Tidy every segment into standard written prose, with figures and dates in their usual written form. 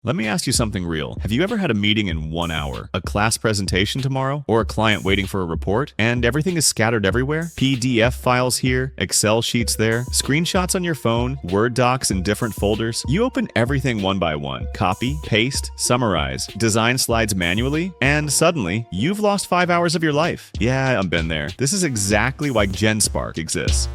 Let me ask you something real. Have you ever had a meeting in 1 hour, a class presentation tomorrow, or a client waiting for a report, and everything is scattered everywhere? PDF files here, Excel sheets there, screenshots on your phone, Word docs in different folders. You open everything one by one, copy, paste, summarize, design slides manually, and suddenly, you've lost 5 hours of your life. Yeah, I've been there. This is exactly why GenSpark exists.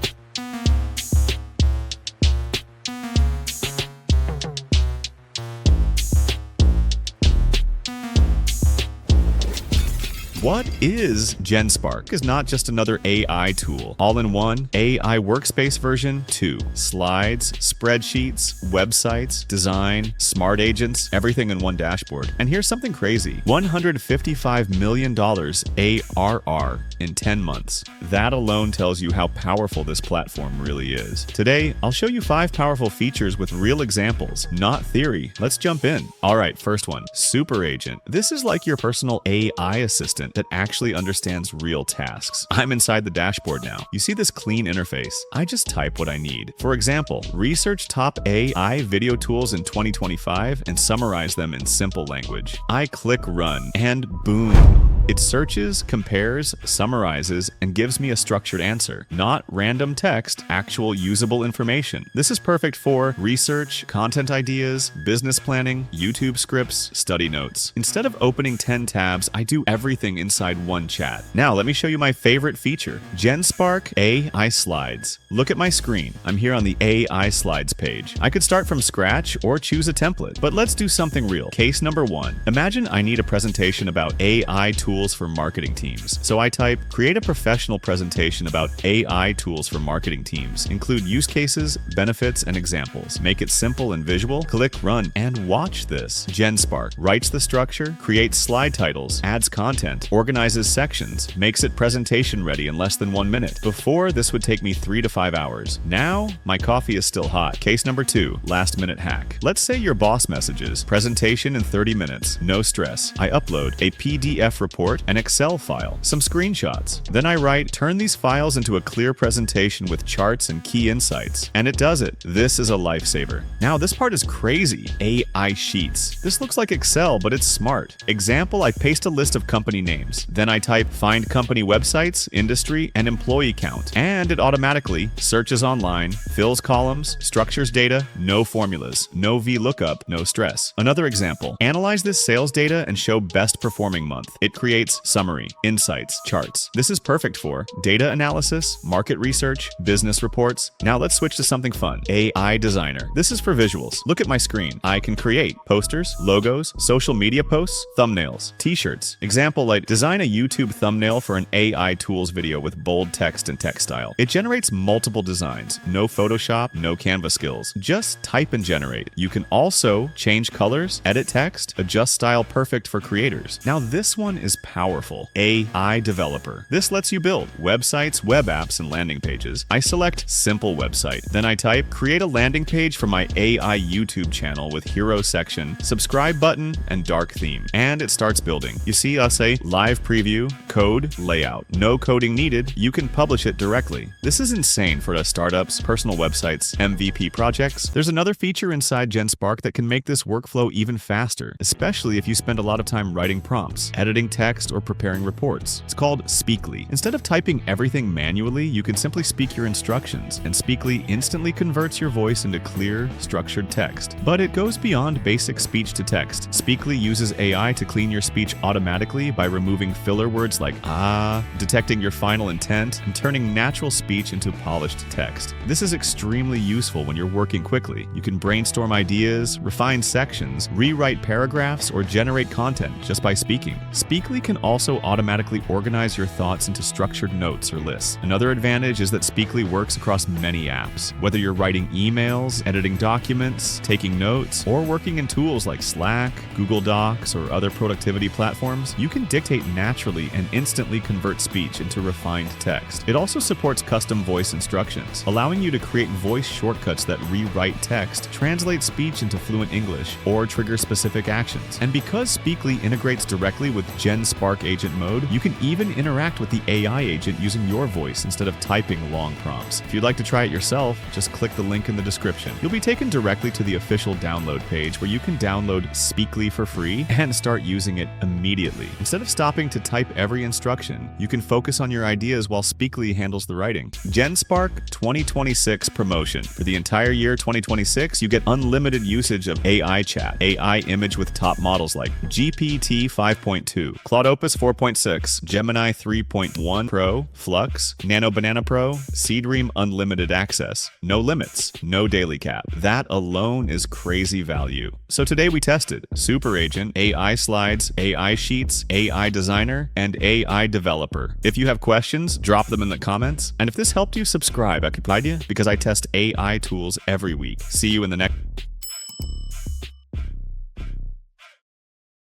What is GenSpark? Is not just another AI tool. All-in-one, AIWorkspace version 2. Slides, spreadsheets, websites, design, smart agents, everything in one dashboard. And here's something crazy. $155 million ARR in 10 months. That alone tells you how powerful this platform really is. Today, I'll show you 5 powerful features with real examples, not theory. Let's jump in. All right, first one, Super Agent. This is like your personal AI assistant that actually understands real tasks. I'm inside the dashboard now. You see this clean interface? I just type what I need. For example, research top AI video tools in 2025 and summarize them in simple language. I click run and boom. It searches, compares, summarizes, and gives me a structured answer. Not random text, actual usable information. This is perfect for research, content ideas, business planning, YouTube scripts, study notes. Instead of opening 10 tabs, I do everything inside one chat. Now, let me show you my favorite feature, GenSpark AI Slides. Look at my screen. I'm here on the AISlides page. I could start from scratch or choose a template, but let's do something real. Case number 1. Imagine I need a presentation about AI tools for marketing teams. So I type, create a professional presentation about AI tools for marketing teams. Include use cases, benefits, and examples. Make it simple and visual. Click run and watch this. GenSpark writes the structure, creates slide titles, adds content, organizes sections, makes it presentation ready in less than 1 minute. Before, this would take me 3 to 5 hours. Now, my coffee is still hot. Case number 2, last minute hack. Let's say your boss messages, presentation in 30 minutes, no stress. I upload a PDF report, an Excel file, some screenshots. Then I write, turn these files into a clear presentation with charts and key insights. And it does it. This is a lifesaver. Now, this part is crazy. AISheets. This looks like Excel, but it's smart. Example, I paste a list of company names. Then I type find company websites, industry, and employee count. And it automatically searches online, fills columns, structures data, no formulas, no VLOOKUP, no stress. Another example, analyze this sales data and show best performing month. It creates summary, insights, charts. This is perfect for data analysis, market research, business reports. Now let's switch to something fun. AI Designer. This is for visuals. Look at my screen. I can create posters, logos, social media posts, thumbnails, t-shirts. Example, like design a YouTube thumbnail for an AI tools video with bold text and text style. It generates multiple designs. No Photoshop, no Canva skills. Just type and generate. You can also change colors, edit text, adjust style, perfect for creators. Now this one is powerful. AI Developer. This lets you build websites, web apps, and landing pages. I select simple website. Then I type create a landing page for my AI YouTube channel with hero section, subscribe button, and dark theme. And it starts building. You see us say live preview, code, layout. No coding needed. You can publish it directly. This is insane for us startups, personal websites, MVP projects. There's another feature inside GenSpark that can make this workflow even faster, especially if you spend a lot of time writing prompts, editing text, or preparing reports. It's called Speakly. Instead of typing everything manually, you can simply speak your instructions, and Speakly instantly converts your voice into clear, structured text. But it goes beyond basic speech to text. Speakly uses AI to clean your speech automatically by removing filler words like detecting your final intent, and turning natural speech into polished text. This is extremely useful when you're working quickly. You can brainstorm ideas, refine sections, rewrite paragraphs, or generate content just by speaking. Speakly can also automatically organize your thoughts into structured notes or lists. Another advantage is that Speakly works across many apps. Whether you're writing emails, editing documents, taking notes, or working in tools like Slack, Google Docs, or other productivity platforms, you can dictate naturally and instantly convert speech into refined text. It also supports custom voice instructions, allowing you to create voice shortcuts that rewrite text, translate speech into fluent English, or trigger specific actions. And because Speakly integrates directly with GenSpark Spark Agent mode. You can even interact with the AI agent using your voice instead of typing long prompts. If you'd like to try it yourself, just click the link in the description. You'll be taken directly to the official download page where you can download Speakly for free and start using it immediately. Instead of stopping to type every instruction, you can focus on your ideas while Speakly handles the writing. GenSpark 2026 promotion. For the entire year 2026, you get unlimited usage of AI chat, AI image with top models like GPT 5.2, Claude Opus 4.6, Gemini 3.1 Pro, Flux, Nano Banana Pro, Seedream unlimited access, no limits, no daily cap. That alone is crazy value. So today we tested Super Agent, AISlides, AISheets, AI Designer, and AI Developer. If you have questions, drop them in the comments. And if this helped you, subscribe, because I test AI tools every week. See you in the next